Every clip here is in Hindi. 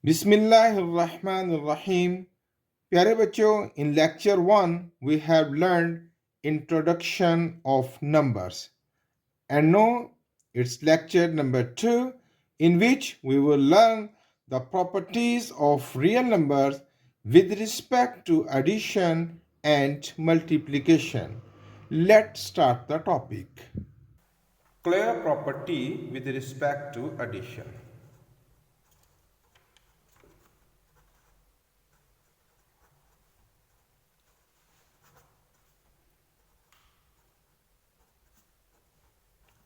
बिस्मिल्लाहिर्रहमानिर्रहीम। प्यारे बच्चों, in lecture 1 we have learned introduction of numbers, and now it's lecture number 2 in which we will learn the properties of real numbers with respect to addition and multiplication. Let's start the topic. Clear property with respect to addition.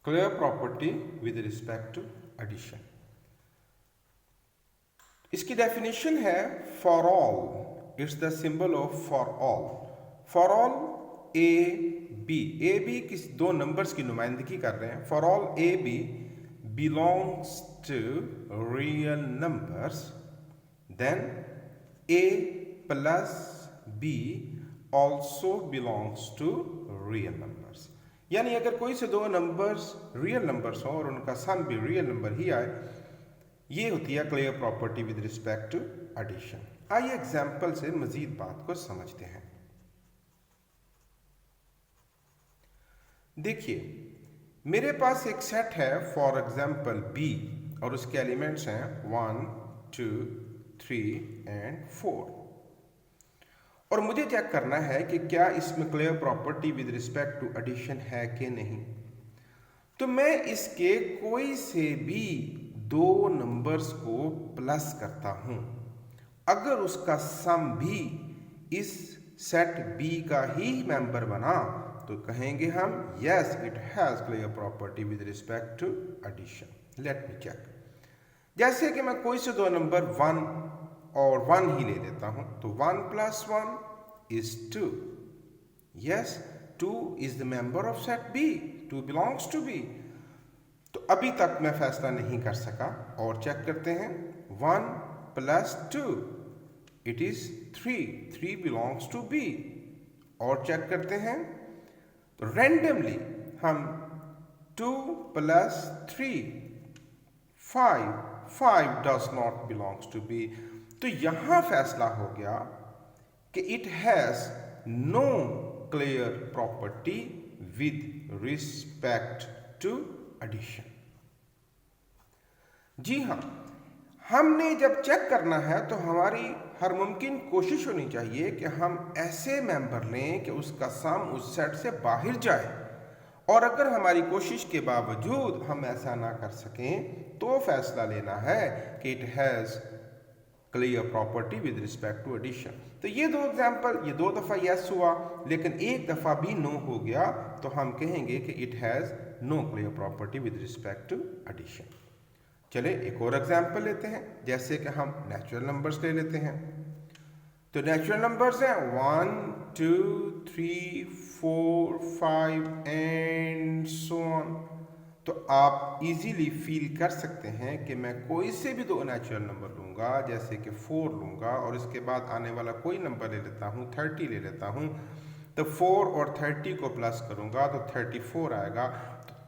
Clear property with respect to addition. इसकी डेफिनेशन है for all. It's the symbol of for all. For all A B किस दो नंबर्स की नुमाइंदगी कर रहे हैं। For all A B belongs to real numbers, then A plus B also belongs to real numbers. यानी अगर कोई से दो नंबर्स रियल नंबर्स हो और उनका सम भी रियल नंबर ही आए, ये होती है clear property with respect to addition. आइए एग्जाम्पल से मजीद बात को समझते हैं। देखिए, मेरे पास एक सेट है फॉर एग्जाम्पल बी और उसके एलिमेंट्स हैं 1 2 3 एंड 4, और मुझे चेक करना है कि क्या इसमें clear property with respect to addition है कि नहीं। तो मैं इसके कोई से भी दो नंबर्स को प्लस करता हूं, अगर उसका सम भी इस सेट बी का ही मेंबर बना तो कहेंगे हम yes it has clear property with respect to addition. Let me check. जैसे कि मैं कोई से दो नंबर 1 और 1 ही ले लेता हूं, तो 1 + 1 is 2। Yes, 2 is the member of set B, 2 belongs to B। तो अभी तक मैं फैसला नहीं कर सका, और चेक करते हैं। 1 + 2 it is 3 belongs to B। और चेक करते हैं, तो रैंडमली हम 2 + 3 5 does not belongs to B। तो यहां फैसला हो गया कि it has no clear property with respect to addition. जी हाँ, हमने जब चेक करना है तो हमारी हर मुमकिन कोशिश होनी चाहिए कि हम ऐसे मेंबर लें कि उसका सम उस सेट से बाहर जाए, और अगर हमारी कोशिश के बावजूद हम ऐसा ना कर सकें तो फैसला लेना है कि it has clear property with respect to addition. तो ये दो एग्जाम्पल, ये 2 दफ़ा यस हुआ लेकिन एक दफ़ा भी नो हो गया, तो हम कहेंगे कि it has no clear property with respect to addition. चले एक और एग्जाम्पल लेते हैं, जैसे कि हम नेचुरल नंबर्स ले लेते हैं। तो नेचुरल नंबर्स हैं 1 2 3 4 5 एंड सो ऑन। तो आप इजीली फील कर सकते हैं कि मैं कोई से भी दो नेचुरल नंबर लूँगा, जैसे कि 4 लूँगा और इसके बाद आने वाला कोई नंबर ले लेता हूँ, 30 ले लेता हूँ, तो 4 और 30 को प्लस करूँगा तो 34 आएगा।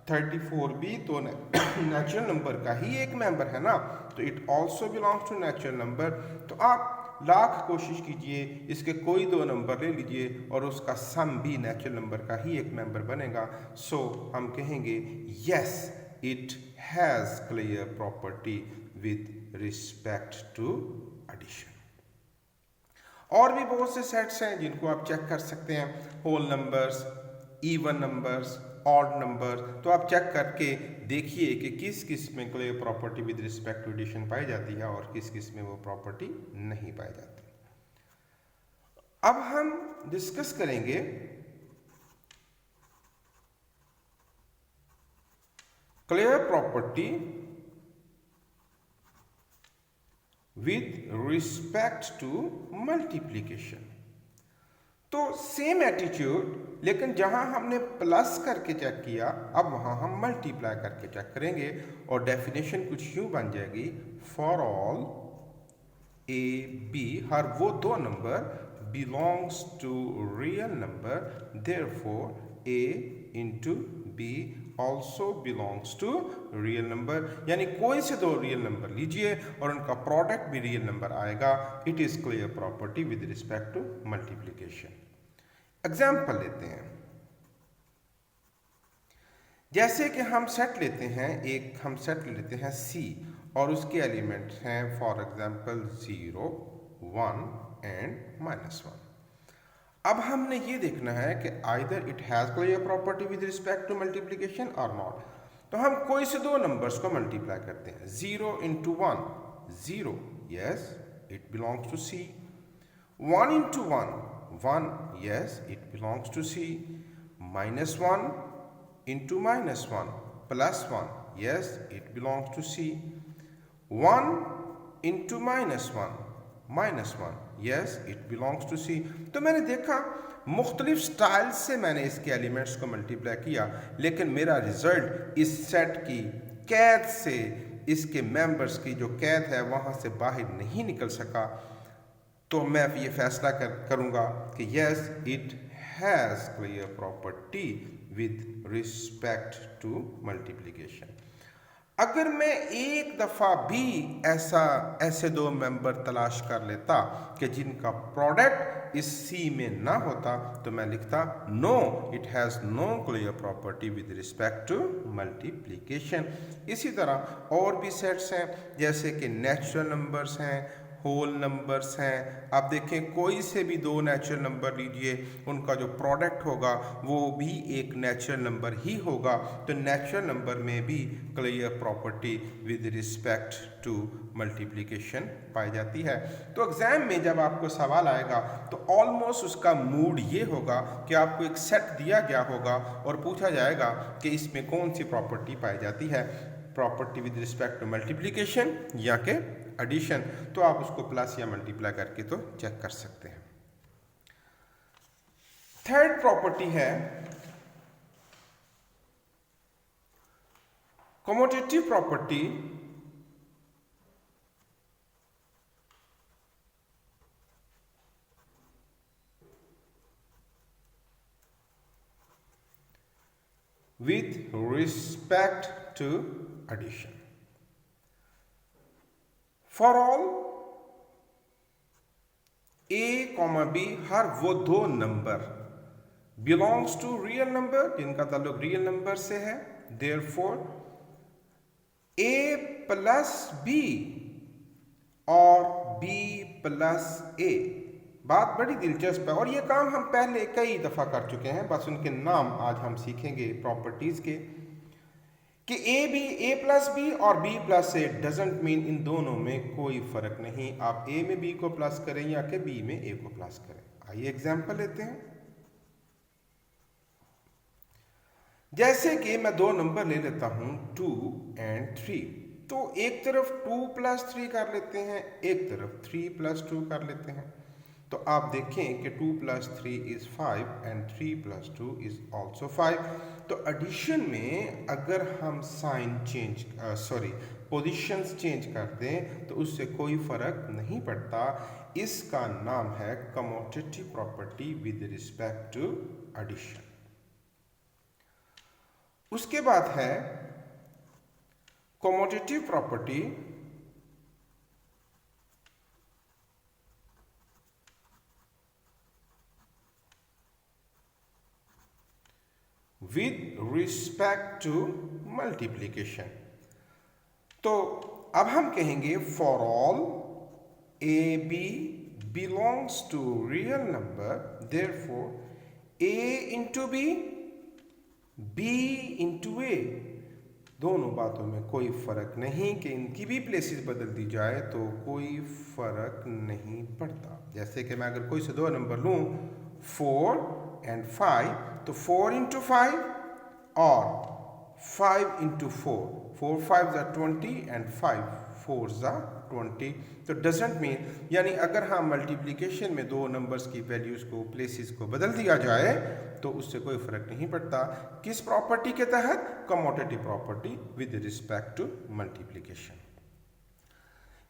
34 भी तो नेचुरल नंबर का ही एक मेंबर है ना, तो it also belongs to natural number. तो आप लाख कोशिश कीजिए, इसके कोई दो नंबर ले लीजिए और उसका सम भी नेचुरल नंबर का ही एक मेंबर बनेगा। सो हम कहेंगे yes it has clear property with respect to addition. और भी बहुत से सेट्स हैं जिनको आप चेक कर सकते हैं, whole numbers, even numbers, odd number. तो आप चेक करके देखिए कि किस किस में clear property with respect to addition पाई जाती है और किस किस में वो प्रॉपर्टी नहीं पाई जाती। अब हम डिस्कस करेंगे clear property with respect to multiplication. तो सेम एटीट्यूड, लेकिन जहां हमने प्लस करके चेक किया, अब वहां हम मल्टीप्लाई करके चेक करेंगे और डेफिनेशन कुछ यूं बन जाएगी, फॉर ऑल ए बी, हर वो दो number belongs to real number, therefore A into B also belongs to real number, यानी कोई से दो रियल नंबर लीजिए और उनका प्रोडक्ट भी रियल नंबर आएगा। It is clear property with respect to multiplication. Example लेते हैं, जैसे कि हम सेट लेते हैं, एक हम सेट लेते हैं C और उसके एलिमेंट्स हैं फॉर एग्जांपल 0, 1 एंड -1। अब हमने ये देखना है कि either it has clear property with respect to multiplication और नॉट। तो हम कोई से दो नंबर्स को मल्टीप्लाई करते हैं। 0 into 1, 0, yes, it belongs to C। 1 into 1, 1, yes, it belongs to C। -1 into -1 plus 1, yes, it belongs to C। 1 into -1, -1, yes, it belongs to C। तो मैंने देखा मुख्तलिफ स्टाइल से मैंने इसके एलिमेंट्स को मल्टीप्लाई किया, लेकिन मेरा रिजल्ट इस सेट की कैद से, इसके मेंबर्स की जो कैद है वहाँ से बाहर नहीं निकल सका। तो मैं ये फैसला करूँगा कि yes, it has clear property with respect to multiplication। अगर मैं एक दफ़ा भी ऐसे दो मेंबर तलाश कर लेता कि जिनका प्रोडक्ट इस C में ना होता, तो मैं लिखता no, it has no clear property with respect to multiplication. इसी तरह और भी सेट्स हैं, जैसे कि नेचुरल नंबर्स हैं, होल नंबर्स हैं। आप देखें कोई से भी दो नेचुरल नंबर लीजिए, उनका जो प्रोडक्ट होगा वो भी एक नेचुरल नंबर ही होगा। तो नेचुरल नंबर में भी clear property with respect to multiplication पाई जाती है। तो एग्जाम में जब आपको सवाल आएगा तो ऑलमोस्ट उसका मूड ये होगा कि आपको एक सेट दिया गया होगा और पूछा जाएगा कि इसमें कौन सी प्रॉपर्टी पाई जाती है, property with respect to multiplication या के एडिशन। तो आप उसको प्लस या मल्टीप्लाई करके तो चेक कर सकते हैं। थर्ड प्रॉपर्टी है commutative property with respect to addition। For all A, B हर वो दो number belongs to real number जिनका ताल्लुक रियल नंबर से है, therefore A plus B और B plus A। बात बड़ी दिलचस्प है और ये काम हम पहले कई दफ़ा कर चुके हैं, बस उनके नाम आज हम सीखेंगे प्रॉपर्टीज़ के, कि A प्लस बी और B plus A doesn't mean in दोनों में कोई फ़र्क नहीं। आप A में B को प्लस करें या कि B में A को प्लस करें। आइए एग्जाम्पल लेते हैं, जैसे कि मैं दो नंबर ले लेता हूं 2 and 3। तो एक तरफ 2 + 3 कर लेते हैं, एक तरफ 3 + 2 कर लेते हैं। तो आप देखें कि 2 + 3 is 5 and 3 + 2 is also 5। तो एडिशन में अगर हम पोजीशंस चेंज कर दें तो उससे कोई फर्क नहीं पड़ता। इसका नाम है commutative property with respect to addition. उसके बाद है commutative property with respect to multiplication. तो अब हम कहेंगे for all A B belongs to real number, therefore A into B, B into A. दोनों बातों में कोई फर्क नहीं कि इनकी भी प्लेसेस बदल दी जाए तो कोई फर्क नहीं पड़ता। जैसे कि मैं अगर कोई से दो नंबर लूँ 4 and 5, तो 4 into 5 और 5 into 4, 4 5s are 20 and 5 4s are 20। तो डजेंट मीन, यानी अगर हम मल्टीप्लिकेशन में दो नंबर्स की वैल्यूज को, प्लेसेस को बदल दिया जाए तो उससे कोई फर्क नहीं पड़ता। किस प्रॉपर्टी के तहत? Commutative property with respect to multiplication.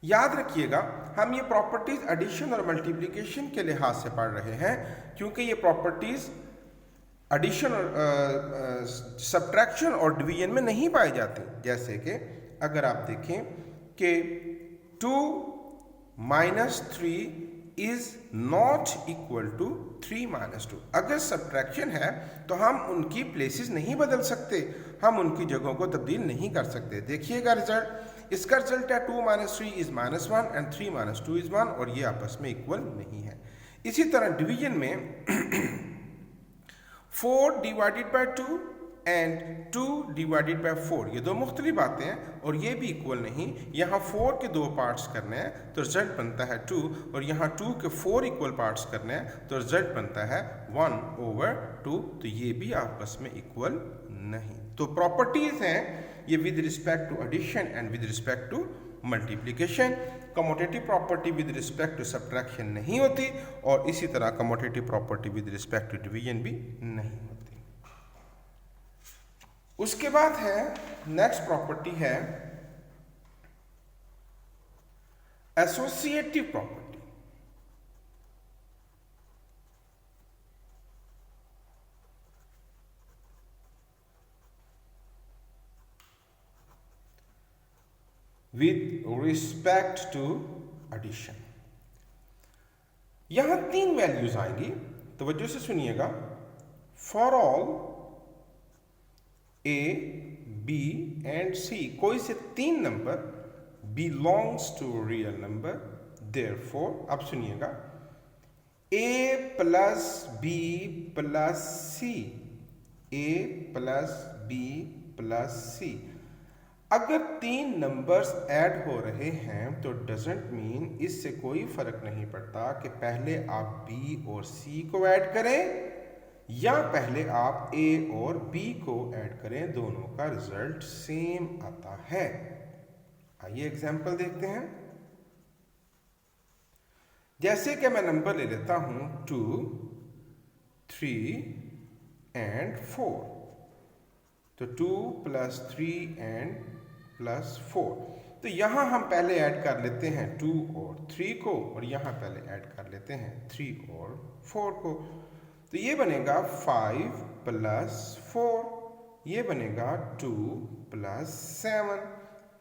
याद रखिएगा हम ये प्रॉपर्टीज एडिशन और मल्टीप्लिकेशन के लिहाज से पढ़ रहे हैं, क्योंकि ये प्रॉपर्टीज एडिशन और सब्ट्रैक्शन और डिवीजन में नहीं पाए जाते। जैसे कि अगर आप देखें कि 2 minus 3 is not equal to 3 minus 2। अगर सब्ट्रैक्शन है तो हम उनकी प्लेसेस नहीं बदल सकते, हम उनकी जगहों को तब्दील नहीं कर सकते। देखिएगा रिजल्ट, इसका रिजल्ट है 2 minus 3 is minus 1 and 3 minus 2 is 1, और ये आपस में इक्वल नहीं है। इसी तरह डिवीजन में 4 divided by 2 and 2 divided by 4, ये दो मुख्तलिफ बातें हैं और ये भी इक्वल नहीं। यहाँ 4 के 2 पार्ट्स करने हैं तो रिजल्ट बनता है 2, और यहाँ 2 के 4 इक्वल पार्ट्स करने हैं तो रिजल्ट बनता है 1/2। तो ये भी आपस में इक्वल नहीं। तो प्रॉपर्टीज हैं ये with respect to addition and with respect to multiplication. Commutative property with respect to subtraction नहीं होती, और इसी तरह commutative property with respect to division भी नहीं होती। उसके बाद है नेक्स्ट प्रॉपर्टी है associative property. With respect to addition. यहां 3 वैल्यूज आएंगी, तवज्जो से सुनिएगा। For all A, B and C, कोई से 3 number belongs to real number, therefore अब सुनिएगा, A plus B plus C, A plus B plus C। अगर 3 नंबर्स ऐड हो रहे हैं तो डजंट मीन, इससे कोई फर्क नहीं पड़ता कि पहले आप B और C को ऐड करें या पहले आप A और B को ऐड करें, दोनों का रिजल्ट सेम आता है। आइए एग्जांपल देखते हैं। जैसे कि मैं नंबर ले लेता हूं 2, 3 एंड 4, तो 2 प्लस 3 एंड प्लस 4। तो यहां हम पहले ऐड कर लेते हैं 2 और 3 को, और यहां पहले ऐड कर लेते हैं 3 और 4 को। तो ये बनेगा 5 प्लस 4, ये बनेगा 2 plus 7,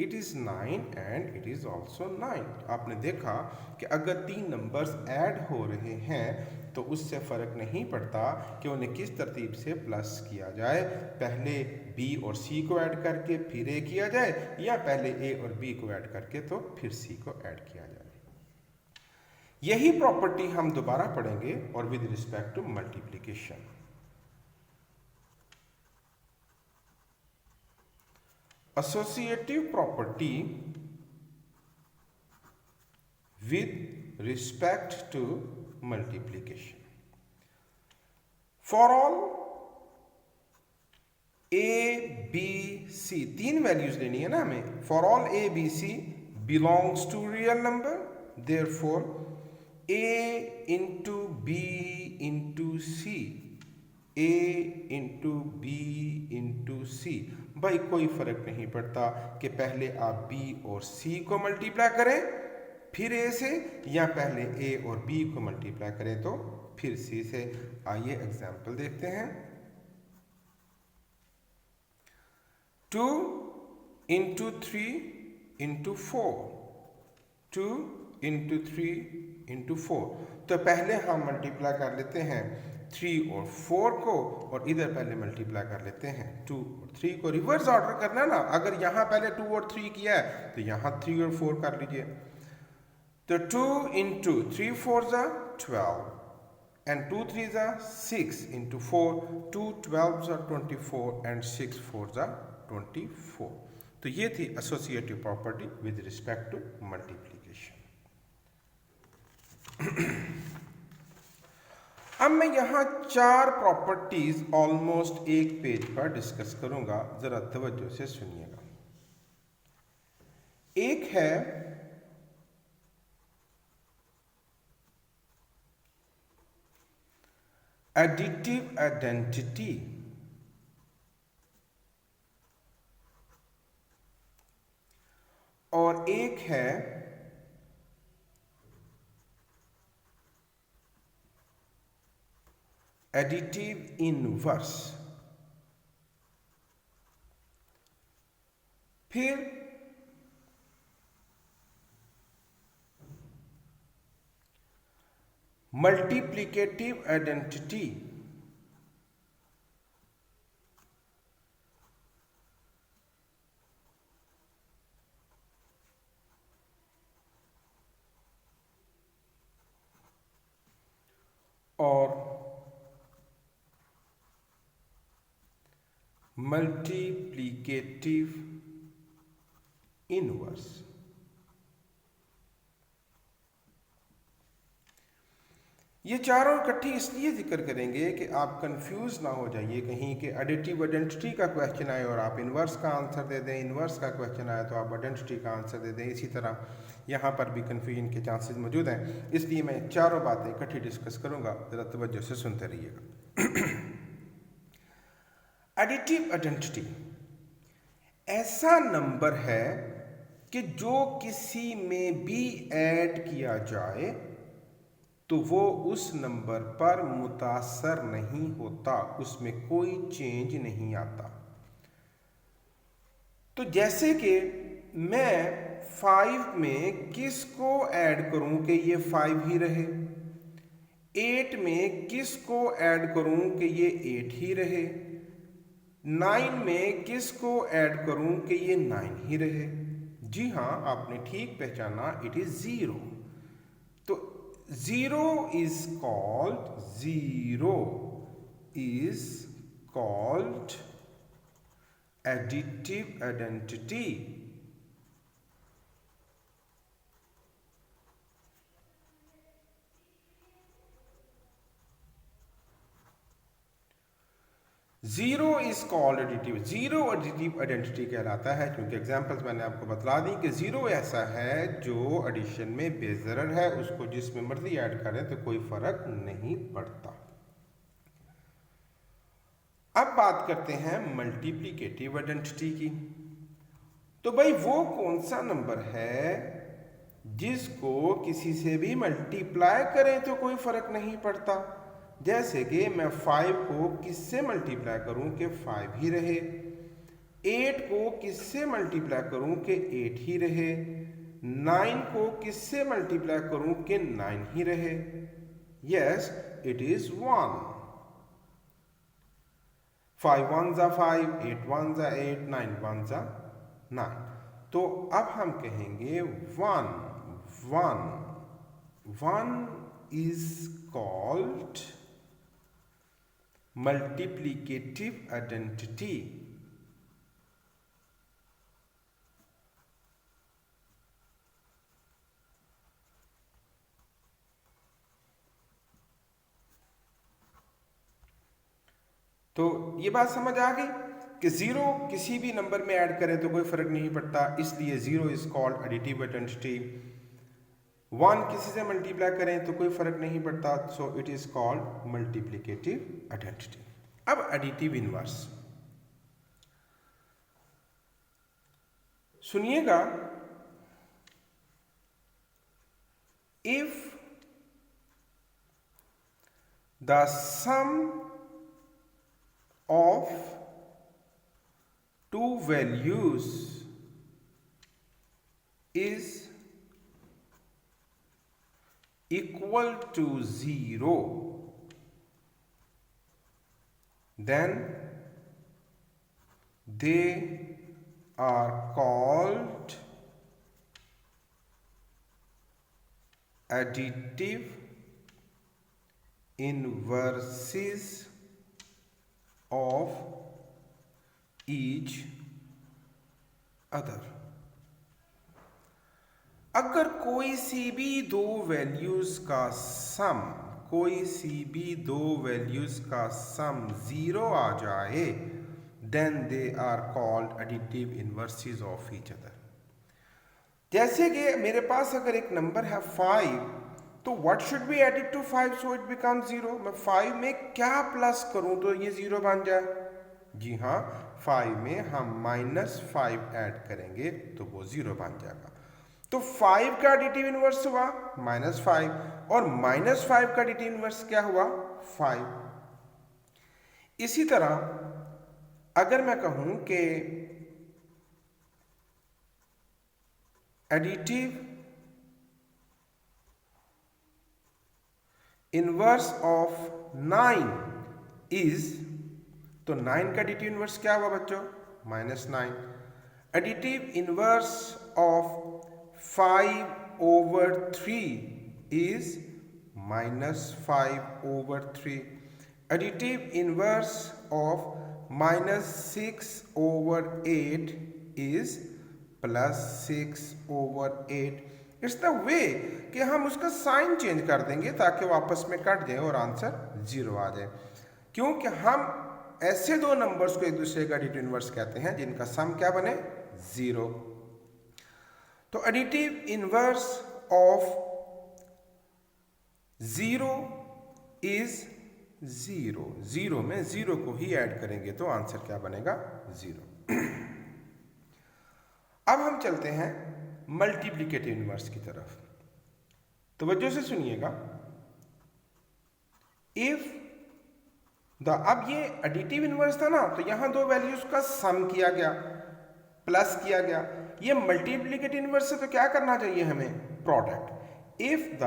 it is 9 and it is also 9। आपने देखा कि अगर 3 नंबर्स ऐड हो रहे हैं तो उससे फ़र्क नहीं पड़ता कि उन्हें किस तरतीब से प्लस किया जाए, पहले B और C को ऐड करके फिर A किया जाए, या पहले A और B को ऐड करके तो फिर C को ऐड किया जाए। यही प्रॉपर्टी हम दोबारा पढ़ेंगे और with respect to multiplication. Associative property with respect to multiplication. For all A, B, C, 3 values लेनी है ना हमें। For all A, B, C belongs to real number, therefore A into B into C, A into B into C। भाई कोई फर्क नहीं पड़ता कि पहले आप B और C को मल्टीप्लाई करें फिर A से, या पहले A और B को मल्टीप्लाई करें तो फिर C से। आइए एग्जाम्पल देखते हैं। 2 इंटू 3 इंटू 4, 2 इंटू 3 इंटू 4। तो पहले हम मल्टीप्लाई कर लेते हैं 3 और 4 को, और इधर पहले मल्टीप्लाई कर लेते हैं 2 और 3 को। रिवर्स ऑर्डर करना ना, अगर यहाँ पहले 2 और 3 किया है तो यहाँ 3 और 4 कर लीजिए। तो 2 इंटू 3 4 ज़ा 12 एंड 2 3 ज़ा 6 इंटू 4, 2 12 ज़ा 24 एंड 6 4 ज़ा 24। तो ये थी associative property with respect to multiplication. अब मैं यहां 4 प्रॉपर्टीज ऑलमोस्ट एक पेज पर डिस्कस करूंगा, जरा तवज्जो से सुनिएगा। एक है एडिटिव आइडेंटिटी, और एक है एडिटिव इनवर्स। फिर मल्टीप्लिकेटिव आइडेंटिटी। और मल्टीप्लिकेटिव इनवर्स। ये चारों इकट्ठी इसलिए जिक्र करेंगे कि आप कंफ्यूज ना हो जाइए कहीं कि एडिटिव आइडेंटिटी का क्वेश्चन आए और आप इनवर्स का आंसर दे दें, इनवर्स का क्वेश्चन आए तो आप आइडेंटिटी का आंसर दे दें। इसी तरह यहाँ पर भी कन्फ्यूजन के चांसेस मौजूद हैं, इसलिए मैं चारों बातें इकट्ठी डिस्कस करूँगा, ज़रा तवज्जो से सुनते रहिएगा। एडिटिव आइडेंटिटी ऐसा नंबर है कि जो किसी में भी ऐड किया जाए तो वो उस नंबर पर मुतासर नहीं होता, उसमें कोई चेंज नहीं आता। तो जैसे कि मैं 5 में किस को ऐड करूं कि ये 5 ही रहे, 8 में किस को ऐड करूं कि ये 8 ही रहे, 9 में किस को ऐड करूं कि ये 9 ही रहे। जी हाँ, आपने ठीक पहचाना, इट इज 0। तो 0 is called additive identity. Zero is called additive, zero additive identity कहलाता है, क्योंकि एग्जांपल्स मैंने आपको बतला दी कि जीरो ऐसा है जो एडिशन में बेज़रर है, उसको जिसमें मर्जी ऐड करें तो कोई फर्क नहीं पड़ता। अब बात करते हैं मल्टीप्लिकेटिव आइडेंटिटी की। तो भाई वो कौन सा नंबर है जिसको किसी से भी मल्टीप्लाई करें तो कोई फर्क नहीं पड़ता। जैसे कि मैं 5 को किससे मल्टीप्लाई करूं कि 5 ही रहे, 8 को किससे मल्टीप्लाई करूं कि 8 ही रहे, 9 को किससे मल्टीप्लाई करूं कि 9 ही रहे। Yes, it is 1। 5 1 जा 5, 8 1 जा 8, 9 1 जा 9। तो अब हम कहेंगे 1 is called multiplicative identity. तो ये बात समझ आ गई कि 0 किसी भी नंबर में ऐड करें तो कोई फर्क नहीं पड़ता, इसलिए 0 इज कॉल्ड एडिटिव आइडेंटिटी। 1 किसी से मल्टीप्लाई करें तो कोई फर्क नहीं पड़ता, so it is called multiplicative identity. अब एडिटिव इनवर्स सुनिएगा। If the sum of 2 values is equal to 0, then they are called additive inverses of each other। अगर कोई सी भी दो वैल्यूज का सम, कोई सी भी दो वैल्यूज का सम 0 आ जाए, then they are called additive inverses of each other. जैसे कि मेरे पास अगर एक नंबर है 5, तो what should be added to 5 so it become 0। मैं 5 में क्या प्लस करूं तो ये 0 बन जाए? जी हाँ, 5 में हम -5 ऐड करेंगे तो वो 0 बन जाएगा। तो 5 का एडिटिव इनवर्स हुआ -5, और -5 का एडिटिव इनवर्स क्या हुआ? 5। इसी तरह अगर मैं कहूं कि एडिटिव इनवर्स ऑफ 9 इज, तो 9 का एडिटिव इनवर्स क्या हुआ बच्चों? -9। Additive inverse of 5/3 is -5/3। Additive inverse of -6/8 is +6/8। It's the way कि हम उसका साइन चेंज कर देंगे ताकि वो आपस में कट जाए और आंसर 0 आ जाए, क्योंकि हम ऐसे दो नंबर्स को एक दूसरे का एडिटिव इनवर्स कहते हैं जिनका सम क्या बने? 0। तो एडिटिव इनवर्स ऑफ 0 इज 0। 0 में 0 को ही ऐड करेंगे तो आंसर क्या बनेगा? 0। अब हम चलते हैं मल्टीप्लिकेटिव इनवर्स की तरफ। तवज्जो से सुनिएगा। इफ द, अब ये एडिटिव इनवर्स था ना, तो यहां दो वैल्यूज का सम किया गया, प्लस किया गया। ये मल्टीप्लिकेटिव इनवर्स से तो क्या करना चाहिए हमें? Product. If the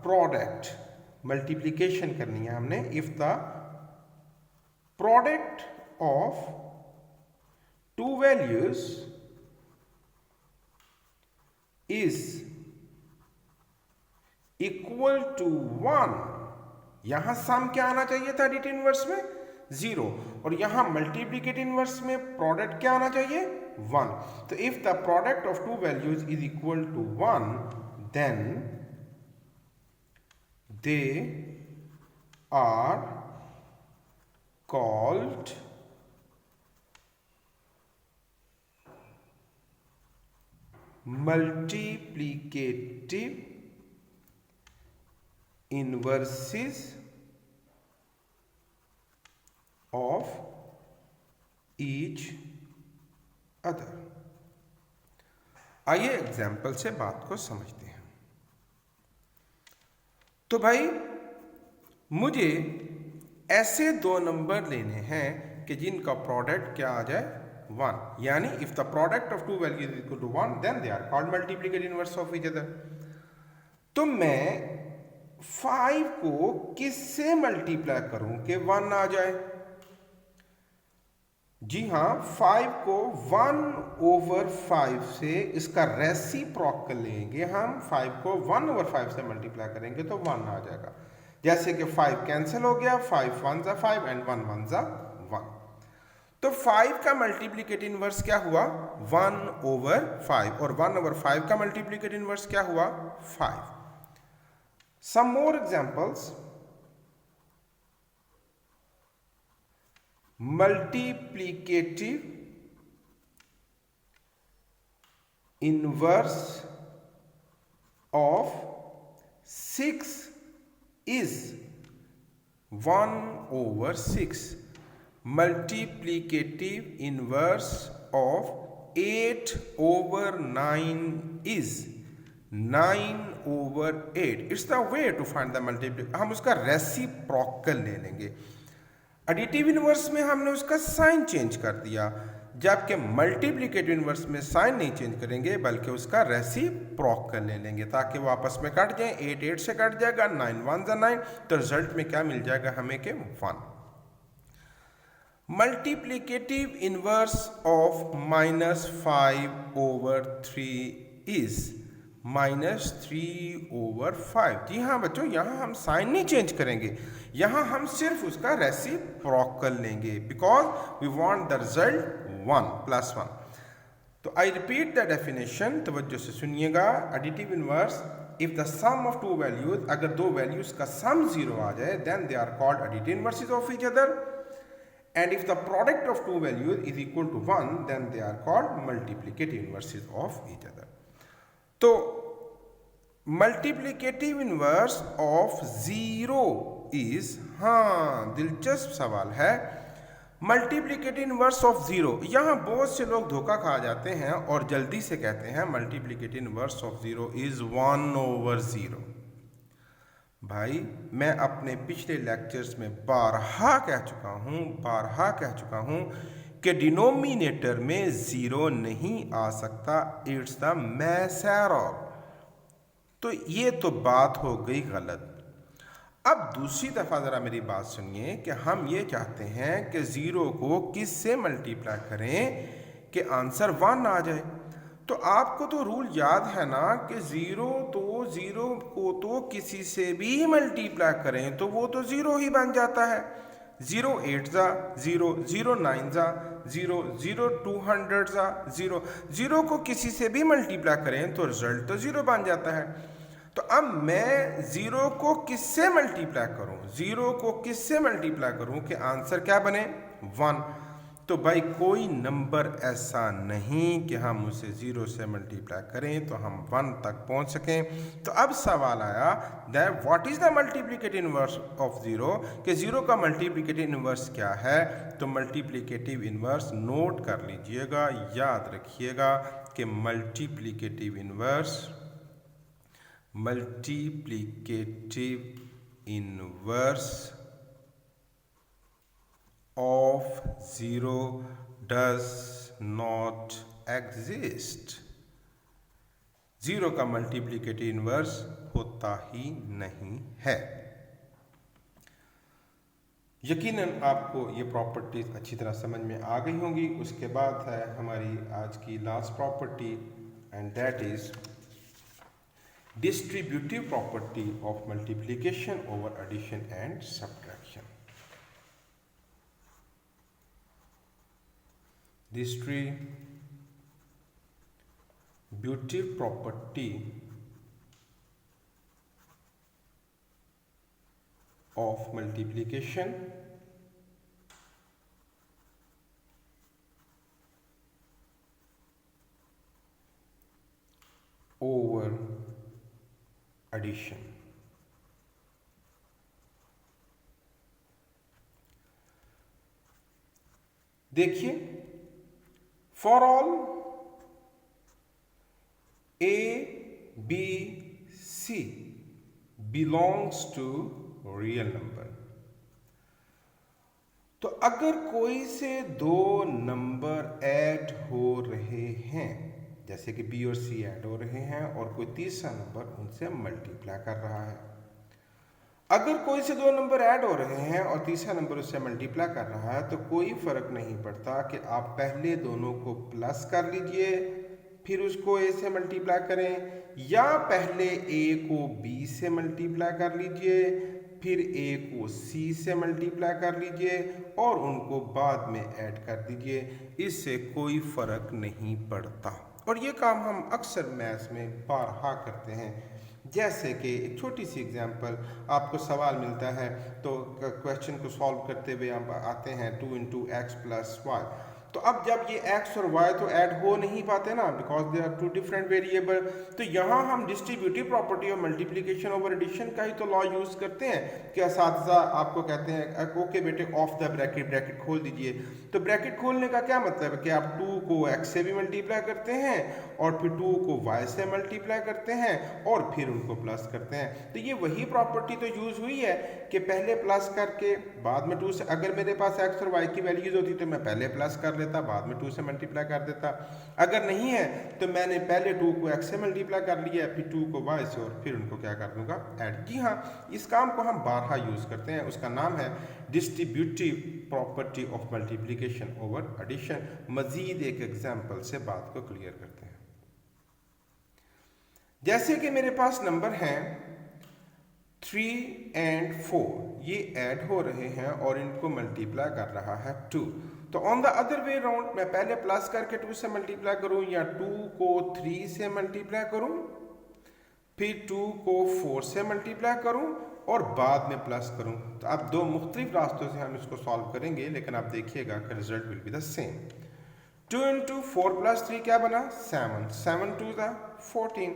product, multiplication करनी है हमने, if the product of two values is equal to 1, यहां सम क्या आना चाहिए था एडिटिव इनवर्स में? 0। और यहां मल्टीप्लिकेटिव इनवर्स में प्रोडक्ट क्या आना चाहिए? 1। तो if the product of two values is equal to 1 then they are called multiplicative inverses of each other। आइए एग्जाम्पल से बात को समझते हैं। तो भाई मुझे ऐसे दो नंबर लेने हैं कि जिनका प्रोडक्ट क्या आ जाए? 1। यानी if the product of two values is equal to 1 then they are called multiplicative inverse of each other. तो मैं 5 को किससे मल्टीप्लाई करूं कि 1 आ जाए? जी हां, 5 को 1/5 से इसका रेसिप्रोकल लेंगे हम। 5 को 1/5 से मल्टीप्लाई करेंगे तो 1 आ जाएगा। जैसे कि 5 कैंसिल हो गया, 5 1 जा 5 एंड 1 1 जा 1। तो 5 का मल्टीप्लिकेटिव इनवर्स क्या हुआ? 1/5। और 1/5 का मल्टीप्लिकेटिव इनवर्स क्या हुआ? 5। Some more examples. Multiplicative inverse of 6 is 1/6। Multiplicative inverse of 8/9 is 9/8। It's the way to find the multiplicative। हम उसका रेसिप्रोकल ले लेंगे। एडिटिव इनवर्स में हमने उसका साइन चेंज कर दिया, जबकि मल्टीप्लिकेटिव इनवर्स में साइन नहीं चेंज करेंगे बल्कि उसका रेसिप्रोकल ले लेंगे ताकि वो आपस में कट जाए। 8 8 से कट जाएगा, 9 1 जा 9, तो रिजल्ट में क्या मिल जाएगा हमें के? 1। Multiplicative inverse of -5/3 is -3/5। जी हाँ बच्चों, यहां हम साइन नहीं चेंज करेंगे, यहां हम सिर्फ उसका रेसिप्रोकल लेंगे because we want the result 1 +1। तो आई रिपीट द डेफिनेशन, तवज्जो से सुनिएगा। Additive inverse, if the sum of two values, अगर दो वैल्यूज का सम 0 आ जाए then they are called additive inverses of each other. And if the product of two values is equal to 1 then they are called multiplicative inverses of each other। तो मल्टीप्लिकेटिव इनवर्स ऑफ 0 इज, हाँ दिलचस्प सवाल है, मल्टीप्लिकेटिव इनवर्स ऑफ 0। यहां बहुत से लोग धोखा खा जाते हैं और जल्दी से कहते हैं मल्टीप्लिकेटिव इनवर्स ऑफ 0 इज 1/0। भाई मैं अपने पिछले लेक्चर्स में बारहा कह चुका हूँ कि डिनोमिनेटर में ज़ीरो नहीं आ सकता, इट्स द मैसेरर। तो ये तो बात हो गई गलत। अब दूसरी दफ़ा ज़रा मेरी बात सुनिए कि हम ये चाहते हैं कि ज़ीरो को किस से मल्टीप्लाई करें कि आंसर 1 आ जाए। तो आपको तो रूल याद है ना कि ज़ीरो को तो किसी से भी मल्टीप्लाई करें तो वो तो ज़ीरो ही बन जाता है। 0 8 ज़ा 0, 0 9 ज़ा 0, 0 200 ज़ा 0, 0 को किसी से भी मल्टीप्लाई करें तो रिजल्ट तो 0 बन जाता है। तो अब मैं 0 को किससे मल्टीप्लाई करूं, 0 को किससे मल्टीप्लाई करूं कि आंसर क्या बने 1। तो भाई कोई नंबर ऐसा नहीं कि हम उसे 0 से मल्टीप्लाई करें तो हम 1 तक पहुंच सकें। तो अब सवाल आया that what is the multiplicative inverse of 0, कि 0 का मल्टीप्लिकेटिव इनवर्स क्या है। तो मल्टीप्लिकेटिव इनवर्स नोट कर लीजिएगा, याद रखिएगा कि multiplicative inverse of 0 does not exist। 0 का मल्टीप्लिकेटिव इनवर्स होता ही नहीं है। यकीनन आपको ये प्रॉपर्टीज अच्छी तरह समझ में आ गई होंगी। उसके बाद है हमारी आज की last property and that is distributive property of multiplication over addition and subtraction। Distributive property of multiplication over addition। देखिए, for all A B C belongs to real number. तो अगर कोई से दो नंबर ऐड हो रहे हैं, जैसे कि B और C ऐड हो रहे हैं और कोई तीसरा नंबर उनसे मल्टीप्लाई कर रहा है। अगर कोई से दो नंबर ऐड हो रहे हैं और तीसरा नंबर उससे मल्टीप्लाई कर रहा है तो कोई फर्क नहीं पड़ता कि आप पहले दोनों को प्लस कर लीजिए फिर उसको A से मल्टीप्लाई करें, या पहले A को B से मल्टीप्लाई कर लीजिए फिर A को C से मल्टीप्लाई कर लीजिए और उनको बाद में ऐड कर दीजिए। इससे कोई फर्क नहीं पड़ता और ये काम हम अक्सर मैथ्स में बारहा करते हैं। जैसे कि एक छोटी सी एग्जांपल, आपको सवाल मिलता है तो क्वेश्चन को सॉल्व करते हुए आप आते हैं 2 × x + y। तो अब जब ये x और y तो ऐड हो नहीं पाते ना, because they are two different variable. तो यहाँ हम distributive property of multiplication over addition का ही तो लॉ यूज करते हैं कि असातिज़ा आपको कहते हैं ओके बेटे ऑफ द ब्रैकेट, ब्रैकेट खोल दीजिए। तो ब्रैकेट खोलने का क्या मतलब है कि आप 2 को x से भी मल्टीप्लाई करते हैं और फिर 2 को y से मल्टीप्लाई करते हैं और फिर उनको प्लस करते हैं। तो ये वही प्रॉपर्टी तो यूज हुई है कि पहले प्लस करके बाद में 2 से, अगर मेरे पास x और y की वैल्यूज होती तो मैं पहले प्लस कर लेता बाद में 2 से मल्टीप्लाई कर देता। अगर नहीं है तो मैंने पहले 2 को x से मल्टीप्लाई कर लिया फिर 2 को y से और फिर उनको क्या कर दूंगा ऐड। जी हाँ, इस काम को हम बारहा यूज करते हैं। उसका नाम है distributive property of multiplication over addition. मजीद एक एग्जांपल से बात को क्लियर करते हैं। जैसे कि मेरे पास नंबर हैं 3 और 4, ये ऐड हो रहे हैं और इनको मल्टीप्लाई कर रहा है 2। तो on the other way round मैं पहले प्लस करके 2 से मल्टीप्लाई करूं या 2 को 3 से मल्टीप्लाई करूं फिर 2 को 4 से मल्टीप्लाई करूं और बाद में प्लस करूं। तो अब दो मुख्तलिफ रास्तों से हम इसको सॉल्व करेंगे, लेकिन आप देखिएगा कि result will be the same. 2 × 4 + 3 क्या बना 7, 7 2 ज़ा 14।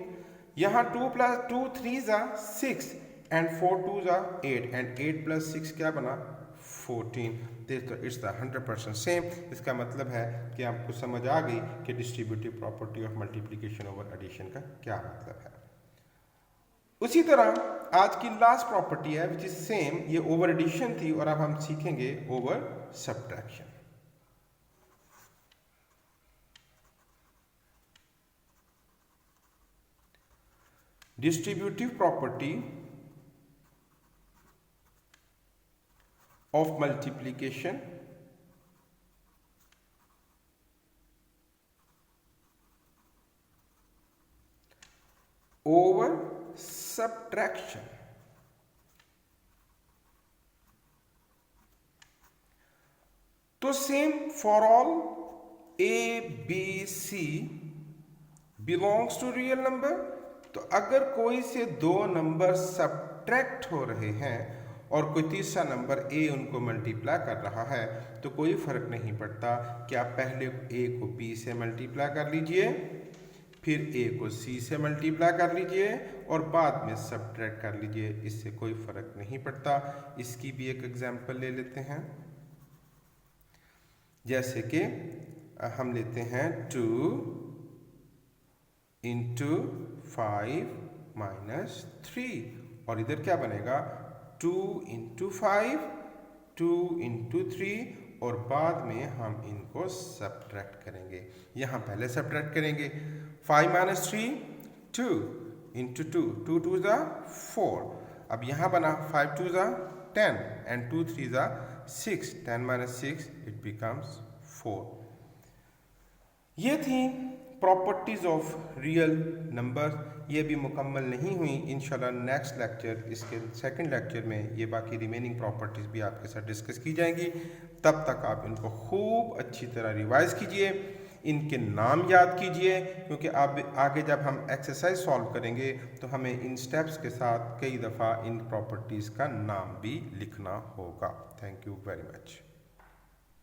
यहाँ 2 + 2 3 ज़ा 6 एंड 4 2 ज़ा 8 एंड 8 + 6 क्या बना 14। तो इट्स द 100% सेम। इसका मतलब है कि आपको समझ आ गई कि distributive property of multiplication over addition का क्या मतलब है। उसी तरह आज की लास्ट प्रॉपर्टी है विच इज सेम, ये ओवर एडिशन थी और अब हम सीखेंगे over subtraction. Distributive property of multiplication over subtraction। तो same for all A B C belongs to real number. तो अगर कोई से दो नंबर सब्ट्रैक्ट हो रहे हैं और कोई तीसरा नंबर ए उनको मल्टीप्लाई कर रहा है तो कोई फर्क नहीं पड़ता कि आप पहले ए को बी से मल्टीप्लाई कर लीजिए, फिर ए को सी से मल्टीप्लाई कर लीजिए और बाद में सब्ट्रैक्ट कर लीजिए, इससे कोई फर्क नहीं पड़ता। इसकी भी एक एग्जांपल ले लेते हैं। जैसे कि हम लेते हैं 2 इंटू 5 माइनस 3 और इधर क्या बनेगा 2 इंटू 5, 2 इंटू 3 और बाद में हम इनको सब्ट्रैक्ट करेंगे। यहाँ पहले सब्ट्रैक्ट करेंगे 5 माइनस 3 2 इंटू 2, 2 2 ज़ा 4। अब यहाँ बना 5 2 ज़ा 10 एंड 2 3 ज़ा 6, 10 माइनस 6 इट बिकम्स 4। ये थी प्रॉपर्टीज ऑफ रियल नंबर। ये भी मुकम्मल नहीं हुई, इंशाल्लाह नेक्स्ट लेक्चर, इसके सेकंड लेक्चर में ये बाकी रिमेनिंग प्रॉपर्टीज़ भी आपके साथ डिस्कस की जाएंगी। तब तक आप इनको खूब अच्छी तरह रिवाइज कीजिए, इनके नाम याद कीजिए, क्योंकि आप आगे जब हम एक्सरसाइज सॉल्व करेंगे तो हमें इन स्टेप्स के साथ कई दफ़ा इन प्रॉपर्टीज़ का नाम भी लिखना होगा। Thank you very much.